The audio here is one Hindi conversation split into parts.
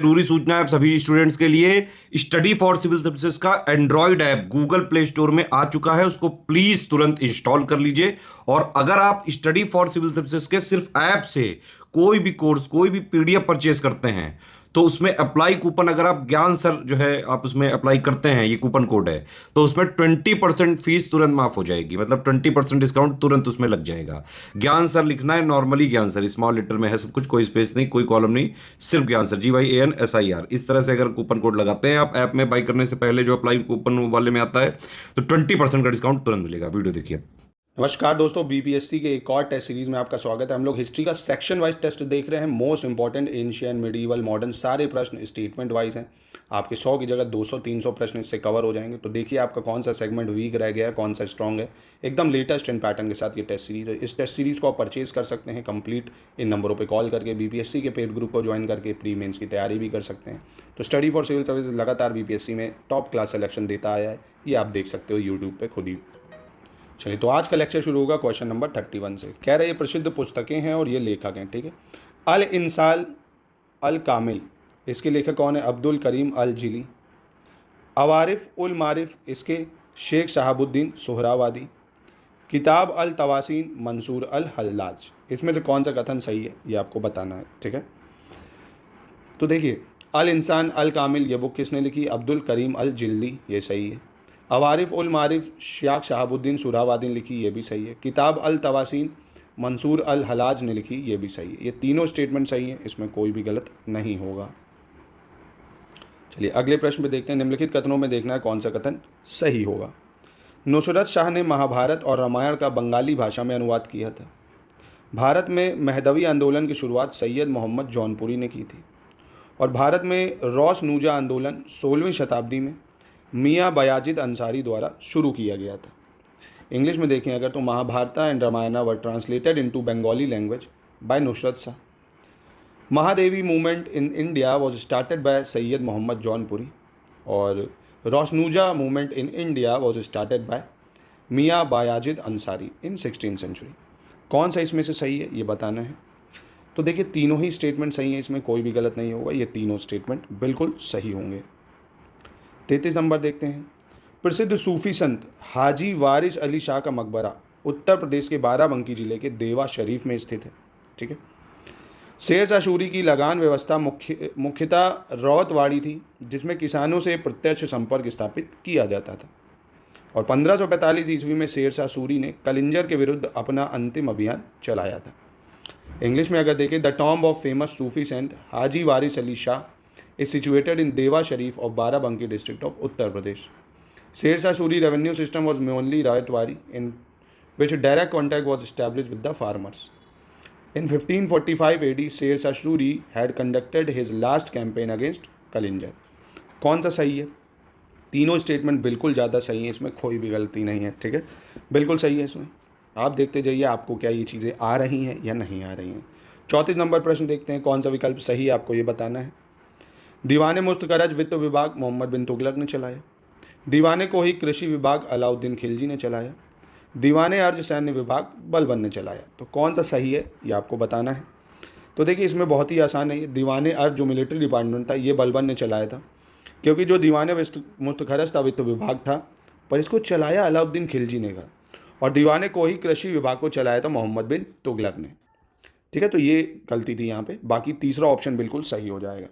जरूरी सूचना है सभी स्टूडेंट्स के लिए। स्टडी फॉर सिविल सर्विसेज का Android app Google play store में आ चुका है, उसको प्लीज तुरंत इंस्टॉल कर लीजिए। और अगर आप स्टडी फॉर सिविल सर्विसेज के सिर्फ ऐप से कोई भी कोर्स, कोई भी पीडीएफ परचेज करते हैं तो उसमें अप्लाई कूपन, अगर आप ज्ञान सर जो है आप उसमें अप्लाई करते हैं, ये कूपन कोड है, तो उसमें 20% फीस तुरंत माफ हो जाएगी, मतलब 20% डिस्काउंट तुरंत उसमें लग जाएगा। ज्ञान सर लिखना है, नॉर्मली ज्ञान सर स्मॉल लेटर में है सब कुछ, कोई स्पेस नहीं, कोई कॉलम नहीं, सिर्फ ज्ञान सर, GYANSIR। इस तरह से अगर कूपन कोड लगाते हैं आप ऐप में बाई करने से पहले, जो अप्लाई कूपन वाले में आता है, तो 20% का डिस्काउंट तुरंत मिलेगा। वीडियो देखिए। नमस्कार दोस्तों, बीपीएससी के एक और टेस्ट सीरीज में आपका स्वागत है। हम लोग हिस्ट्री का सेक्शन वाइज टेस्ट देख रहे हैं। Most important ancient, medieval, modern सारे प्रश्न स्टेटमेंट वाइज हैं। आपके 100 की जगह 200-300 प्रश्न इससे कवर हो जाएंगे। तो देखिए आपका कौन सा सेगमेंट वीक रह गया है, कौन सा स्ट्रॉन्ग है। एकदम लेटेस्ट इन पैटर्न के साथ ये टेस्ट सीरीज है। इस टेस्ट सीरीज को आप परचेज कर सकते हैं कंप्लीट इन नंबरों पर कॉल करके। बीपीएससी के पेड ग्रुप को ज्वाइन करके प्री मेंस की तैयारी भी कर सकते हैं। तो स्टडी फॉर सिविल सर्विस लगातार बीपीएससी में टॉप क्लास सिलेक्शन देता आया है, ये आप देख सकते हो यूट्यूब पर खुद ही। चलिए, तो आज का लेक्चर शुरू होगा क्वेश्चन नंबर 31 से। कह रहे ये प्रसिद्ध पुस्तकें हैं और ये लेखक हैं, ठीक है। अल इंसान अल कामिल, इसके लेखक कौन है? अब्दुल करीम अल जिली। अवारिफ उल मारिफ, इसके शेख शहाबुद्दीन सोहरावादी। किताब अल तवासीन मंसूर अल हल्लाज, इसमें से कौन सा कथन सही है ये आपको बताना है, ठीक है। तो देखिए, अल इंसान अल कामिल ये बुक किसने लिखी? अब्दुल करीम अल जिली, ये सही है। अवारिफ उल मारिफ शेख शहाबुद्दीन सोहरावादी ने लिखी, ये भी सही है। किताब अल तवासीन मंसूर अल हलाज ने लिखी, ये भी सही है। ये तीनों स्टेटमेंट सही हैं, इसमें कोई भी गलत नहीं होगा। चलिए अगले प्रश्न पे देखते हैं। निम्नलिखित कथनों में देखना है कौन सा कथन सही होगा। नुसरत शाह ने महाभारत और रामायण का बंगाली भाषा में अनुवाद किया था। भारत में महदवी आंदोलन की शुरुआत सैयद मोहम्मद जौनपुरी ने की थी। और भारत में रॉस नूजा आंदोलन 16वीं शताब्दी में मियाँ बयाजिद अंसारी द्वारा शुरू किया गया था। इंग्लिश में देखें अगर तो Mahabharata and Ramayana were translated into Bengali language by Nusrat Shah. Mahdavi movement in India was started by Syed Mohammad Jaunpuri. और Roshaniya movement in India was started by Miyan Bayazid Ansari in 16th century. कौन सा इसमें से सही है ये बताना है। तो देखिए तीनों ही स्टेटमेंट सही हैं, इसमें कोई भी गलत नहीं होगा, ये तीनों स्टेटमेंट बिल्कुल सही होंगे। 33 नंबर देखते हैं। प्रसिद्ध सूफी संत हाजी वारिस अली शाह का मकबरा उत्तर प्रदेश के बाराबंकी जिले के देवा शरीफ में स्थित है, ठीक है। शेर शाह सूरी की लगान व्यवस्था मुख्यतः रौतवाड़ी थी, जिसमें किसानों से प्रत्यक्ष संपर्क स्थापित किया जाता था। और 1545 ईस्वी में शेर शाह सूरी ने कलिंजर के विरुद्ध अपना अंतिम अभियान चलाया था। इंग्लिश में अगर देखें, the tomb of famous Sufi saint Haji Waris Ali Shah is situated in Deva Sharif of Barabanki district of Uttar Pradesh. Sher Shah Suri revenue system was mainly Rayatwari, in which direct contact was established with the farmers. In 1545 AD, Sher Shah Suri had conducted his last campaign against Kalinjar. कौन सा सही है? तीनों स्टेटमेंट बिल्कुल ज़्यादा सही है, इसमें कोई भी गलती नहीं है, ठीक है, बिल्कुल सही है। इसमें आप देखते जाइए आपको क्या ये चीज़ें आ रही हैं या नहीं आ रही हैं। 34 नंबर प्रश्न देखते हैं, कौन सा विकल्प सही है आपको ये बताना है। दीवाने मुस्तकरज वित्त विभाग मोहम्मद बिन तुगलक ने चलाया। दीवाने को ही कृषि विभाग अलाउद्दीन खिलजी ने चलाया। दीवाने अर्ज सैन्य विभाग बलबन ने चलाया। तो कौन सा सही है ये आपको बताना है। तो देखिए इसमें बहुत ही आसान है। दीवाने अर्ज जो मिलिट्री डिपार्टमेंट था ये बलबन ने चलाया था, क्योंकि जो दीवाने मुस्तखरज था वित्त विभाग था, पर इसको चलाया अलाउद्दीन खिलजी ने था। और दीवाने को ही कृषि विभाग को चलाया था मोहम्मद बिन तुगलक ने, ठीक है। तो ये गलती थी यहाँ पे, बाकी तीसरा ऑप्शन बिल्कुल सही हो जाएगा।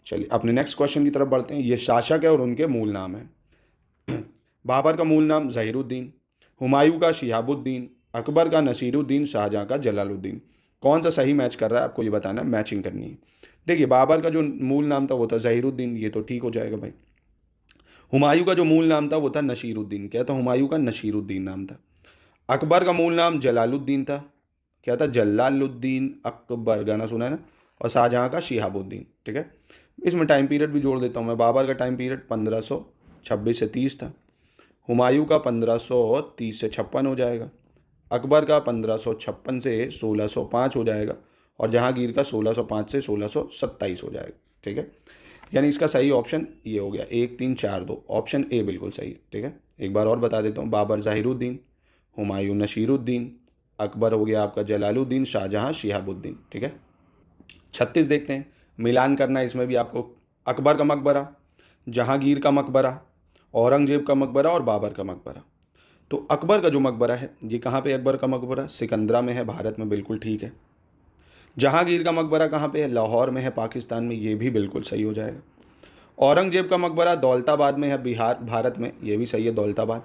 चलिए अपने नेक्स्ट क्वेश्चन की तरफ बढ़ते हैं। ये शासक है और उनके मूल नाम है। बाबर का मूल नाम ज़हीरुद्दीन, हुमायूं का शिहाबुद्दीन, अकबर का नसीरुद्दीन, शाहजहां का जलालुद्दीन। कौन सा सही मैच कर रहा है आपको ये बताना है, मैचिंग करनी है। देखिए बाबर का जो मूल नाम था वो था ज़हीरुद्दीन, ये तो ठीक हो जाएगा भाई। हुमायूं का जो मूल नाम था वो था नसीरुद्दीन, क्या था? हुमायूं का नसीरुद्दीन नाम था। अकबर का मूल नाम जलालुद्दीन था, क्या था? जलालुद्दीन अकबर, गाना सुना है ना। और शाहजहां का शिहाबुद्दीन, ठीक है। इसमें टाइम पीरियड भी जोड़ देता हूँ मैं। बाबर का टाइम पीरियड 1526 से 30 था। हुमायूं का 1530 से 56 हो जाएगा। अकबर का 1556 से 1605 हो जाएगा। और जहांगीर का 1605 से 1627 हो जाएगा, ठीक है। यानी इसका सही ऑप्शन ये हो गया 1 3 4 2, ऑप्शन ए बिल्कुल सही है, ठीक है। एक बार और बता देता हूँ। बाबर ज़हीरुद्दीन, हुमायूं नसीरुद्दीन, अकबर हो गया आपका जलालुद्दीन, शाहजहां शिहाबुद्दीन, ठीक है। 36 देखते हैं। मिलान करना है इसमें भी आपको। अकबर का मकबरा, जहांगीर का मकबरा, औरंगजेब का मकबरा और बाबर का मकबरा। तो अकबर का जो मकबरा है ये कहाँ पे? अकबर का मकबरा सिकंदरा में है, भारत में, बिल्कुल ठीक है। जहांगीर का मकबरा कहाँ पे है? लाहौर में है, पाकिस्तान में, ये भी बिल्कुल सही हो जाएगा। औरंगजेब का मकबरा दौलताबाद में है, बिहार, भारत में, ये भी सही है, दौलताबाद।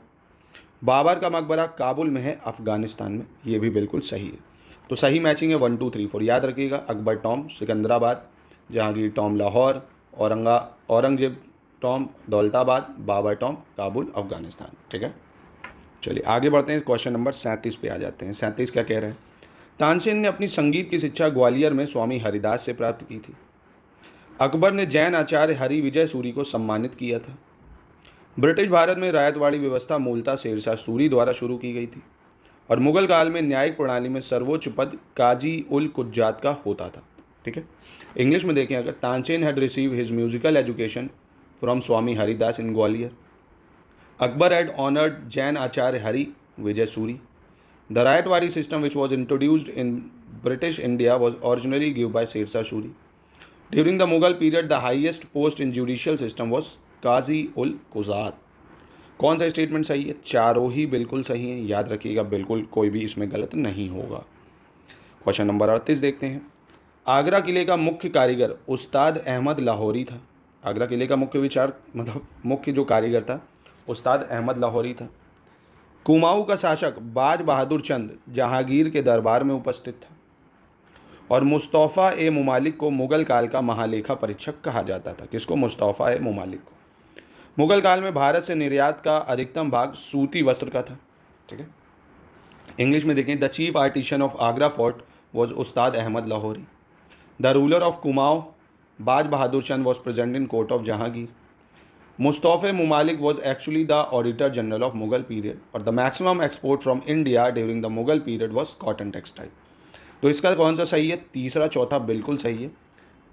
बाबर का मकबरा काबुल में है, अफगानिस्तान में, ये भी बिल्कुल सही है। तो सही मैचिंग है 1 2 3 4। याद रखिएगा, Akbar tomb Sikandarabad, Jahangir tomb Lahore, Aurangzeb tomb Daulatabad, Babur tomb Kabul, Afghanistan. ठीक है, चलिए आगे बढ़ते हैं। क्वेश्चन नंबर 37 पे आ जाते हैं। 37 क्या कह रहे हैं? तानसेन ने अपनी संगीत की शिक्षा ग्वालियर में स्वामी हरिदास से प्राप्त की थी। अकबर ने जैन आचार्य हरि विजय सूरी को सम्मानित किया था। ब्रिटिश भारत में रायतवाड़ी व्यवस्था मूलतः शेरशाह सूरी द्वारा शुरू की गई थी और मुगल काल में न्यायिक प्रणाली में सर्वोच्च पद काजी उल कुज्जात का होता था। ठीक है, इंग्लिश में देखें अगर, Tansen had receive his musical education from Swami Haridas in Gwalior. Akbar had honored Jain Acharya Hari Vijay Suri. The Rayatwari system, which was introduced in British India, was originally given by Sher Shah Suri. During the Mughal period, the highest post in judicial system was Qazi ul Quzat. कौन सा स्टेटमेंट सही है? चारों ही बिल्कुल सही हैं, याद रखिएगा, बिल्कुल कोई भी इसमें गलत नहीं होगा। क्वेश्चन नंबर 38 देखते हैं। आगरा किले का मुख्य कारीगर उस्ताद अहमद लाहौरी था। आगरा किले का मुख्य जो कारीगर था उस्ताद अहमद लाहौरी था। कुमाऊं का शासक बाज बहादुर चंद जहांगीर के दरबार में उपस्थित था और मुस्तफ़ा ए मुमालिक को मुगल काल का महालेखा परीक्षक कहा जाता था। किसको? मुस्तफ़ा ए मुमालिक को। मुगल काल में भारत से निर्यात का अधिकतम भाग सूती वस्त्र का था। ठीक है, इंग्लिश में देखें, the chief artisan of Agra fort was Ustad Ahmad Lahori. The ruler of Kumaon Baz Bahadur Chand was present in court of Jahangir. Mustafa Mumalik was actually the Auditor General of Mughal period और the maximum export from India during the Mughal period was cotton textile। तो इसका कौन सा सही है? तीसरा चौथा बिल्कुल सही है,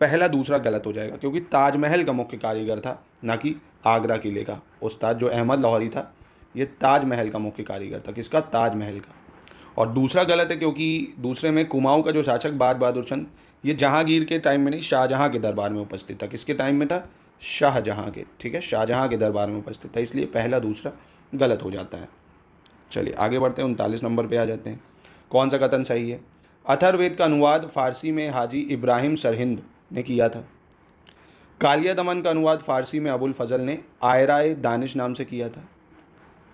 पहला दूसरा गलत हो जाएगा क्योंकि ताजमहल का मुख्य कारीगर था, ना कि आगरा किले का। उस्ताद जो अहमद लाहौरी था ये ताजमहल का मुख्य कारीगर था। किसका? ताजमहल का। और दूसरा गलत है क्योंकि दूसरे में कुमाऊं का जो शासक बाज बहादुर चंद ये जहांगीर के टाइम में नहीं, शाहजहां के दरबार में उपस्थित था। किसके टाइम में था? शाहजहां के। ठीक है, शाहजहां के दरबार में उपस्थित था, इसलिए पहला दूसरा गलत हो जाता है। चलिए आगे बढ़ते हैं, 39 नंबर पे आ जाते हैं। कौन सा कथन सही है? अथर्ववेद का अनुवाद फारसी में हाजी इब्राहिम सरहिंद ने किया था। कालिया दमन का अनुवाद फारसी में अबुल फजल ने आयराए दानिश नाम से किया था।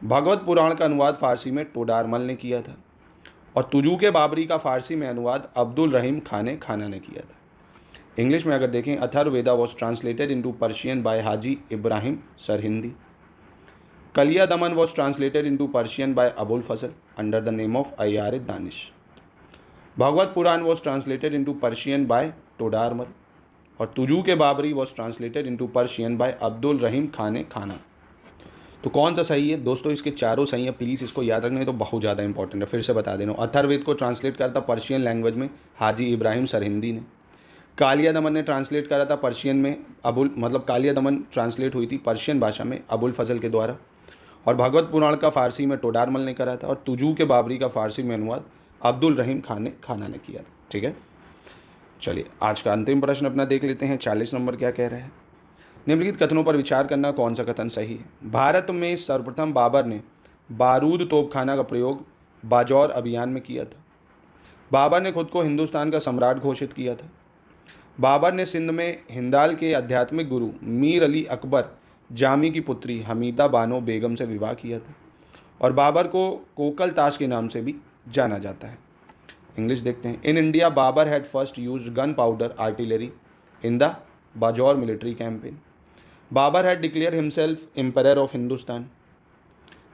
भगवत पुराण का अनुवाद फारसी में टोडारमल ने किया था और तुजूक बाबरी का फारसी में अनुवाद अब्दुल रहीम खाने खाना ने किया था। इंग्लिश में अगर देखें, Atharvaveda was translated into Persian by Haji Ibrahim Sirhindi. Kalila Dimna was translated into Persian by Abul Fazl under the name of Iyare Danish. Bhagavata Purana was translated into Persian by Todarmal और Tuzuk Baburi was translated into Persian by Abdul Rahim Khane Khana. तो कौन सा सही है? दोस्तों इसके चारों सही है, प्लीज़ इसको याद रखना, तो बहुत ज़्यादा इंपॉर्टेंट है। फिर से बता दे रहा हूँ, अथर्ववेद को ट्रांसलेट करता पर्शियन लैंग्वेज में हाजी इब्राहिम सरहिंदी ने। कालिया दमन ने ट्रांसलेट करा था पर्शियन में कालिया दमन ट्रांसलेट हुई थी पर्शियन भाषा में अबुल फजल के द्वारा और भगवत पुराण का फारसी में टोडारमल ने करा था और तुजूक बाबरी का फारसी में अनुवाद अब्दुल रहीम खाना ने किया था। ठीक है, चलिए आज का अंतिम प्रश्न अपना देख लेते हैं। 40 नंबर क्या कह रहे हैं? निम्नलिखित कथनों पर विचार करना, कौन सा कथन सही है? भारत में सर्वप्रथम बाबर ने बारूद तोपखाना का प्रयोग बाजौर अभियान में किया था। बाबर ने खुद को हिंदुस्तान का सम्राट घोषित किया था। बाबर ने सिंध में हिंदाल के आध्यात्मिक गुरु मीर अली अकबर जामी की पुत्री हमीदा बानो बेगम से विवाह किया था और बाबर को कोकल ताश के नाम से भी जाना जाता है। इंग्लिश देखते हैं। In India Babur had first used gun powder artillery in the Bajaur military campaign. Babur had declared himself emperor of Hindustan.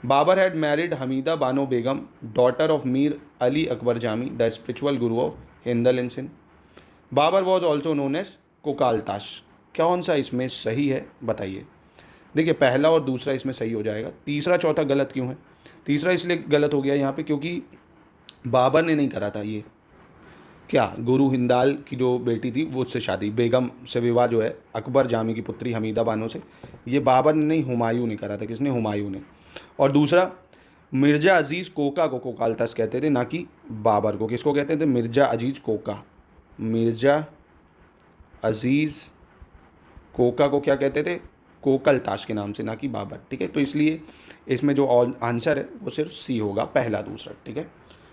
Babur had married Hamida Banu Begum daughter of Mir Ali Akbar Jami the spiritual guru of Hindal in Sindh. Babur was also known as Kokaltash. कौन सा इसमें सही है बताइए? देखिए पहला और दूसरा इसमें सही हो जाएगा, तीसरा चौथा गलत क्यों है? तीसरा इसलिए गलत हो गया यहाँ पे क्योंकि बाबर ने नहीं करा था ये, क्या गुरु हिंदाल की जो बेटी थी वो उससे शादी, बेगम से विवाह जो है अकबर जामी की पुत्री हमीदा बानो से, ये बाबर ने नहीं, हुमायूं ने करा था। किसने? हुमायूं ने। और दूसरा मिर्ज़ा अजीज़ कोका को कोकालतास कहते थे, ना कि बाबर को। किसको कहते थे? मिर्ज़ा अजीज़ कोका। मिर्ज़ा अजीज़ कोका को क्या कहते थे? कोकल ताश के नाम से, ना कि बाबर। ठीक है, तो इसलिए इसमें जो आंसर है वो सिर्फ सी होगा, पहला दूसरा। ठीक है,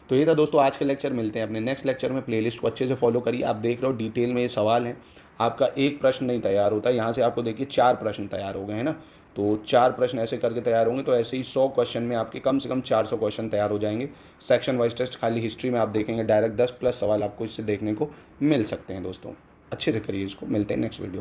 तो ये था दोस्तों आज के लेक्चर। मिलते हैं अपने नेक्स्ट लेक्चर में। प्लेलिस्ट को अच्छे से फॉलो करिए। आप देख रहे हो डिटेल में ये सवाल है, आपका एक प्रश्न नहीं तैयार होता। यहाँ से आपको देखिए 4 प्रश्न तैयार हो गए हैं ना, तो 4 प्रश्न ऐसे करके तैयार होंगे, तो ऐसे ही 100 क्वेश्चन में आपके कम से कम 400 क्वेश्चन तैयार हो जाएंगे। सेक्शन वाइज टेस्ट खाली हिस्ट्री में आप देखेंगे डायरेक्ट 10 प्लस सवाल आपको इससे देखने को मिल सकते हैं दोस्तों। अच्छे से करिए इसको। मिलते हैं नेक्स्ट वीडियो।